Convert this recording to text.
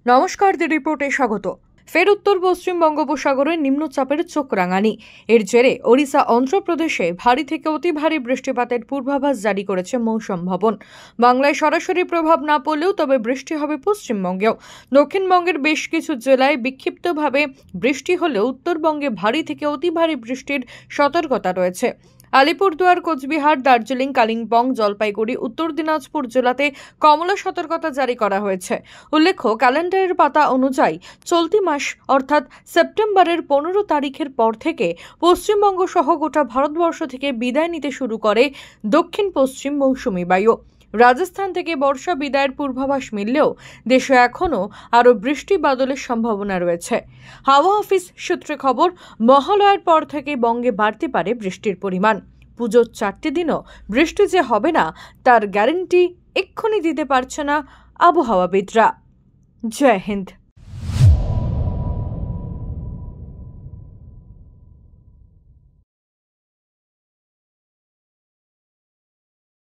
নমস্কার, দি রিপোর্টে স্বাগত। ফের উত্তর পশ্চিম বঙ্গোপসাগরে নিম্নচাপের চোখ রাঙানি। এর জেরে ওড়িশা, অন্ধ্রপ্রদেশে ভারী থেকে অতি ভারী বৃষ্টিপাতের পূর্বাভাস জারি করেছে মৌসুম ভবন। বাংলায় সরাসরি প্রভাব না পড়লেও তবে বৃষ্টি হবে পশ্চিমবঙ্গেও। দক্ষিণবঙ্গের বেশ কিছু জেলায় বিক্ষিপ্তভাবে বৃষ্টি হলেও উত্তরবঙ্গে ভারী থেকে অতি ভারী বৃষ্টির সতর্কতা রয়েছে। আলিপুরদুয়ার, কোচবিহার, দার্জিলিং, কালিম্পং, জলপাইগুড়ি, উত্তর দিনাজপুর জেলাতে কমলা সতর্কতা জারি করা হয়েছে। উল্লেখ্য, ক্যালেন্ডারের পাতা অনুযায়ী চলতি মাস অর্থাৎ সেপ্টেম্বরের 15 তারিখের পর থেকে পশ্চিমবঙ্গ সহ গোটা ভারতবর্ষ থেকে বিদায় নিতে শুরু করে দক্ষিণ পশ্চিম মৌসুমী বায়ু। রাজস্থান থেকে বর্ষা বিদায়ের পূর্বাভাস মিললেও দেশে এখনও আরও বৃষ্টি বাদলের সম্ভাবনা রয়েছে। হাওয়া অফিস সূত্রে খবর, মহালয়ার পর থেকে বঙ্গে বাড়তে পারে বৃষ্টির পরিমাণ। পুজোর 4টি দিনও বৃষ্টি যে হবে না তার গ্যারান্টি এক্ষুনি দিতে পারছে না আবহাওয়াবিদরা। জয় হিন্দ।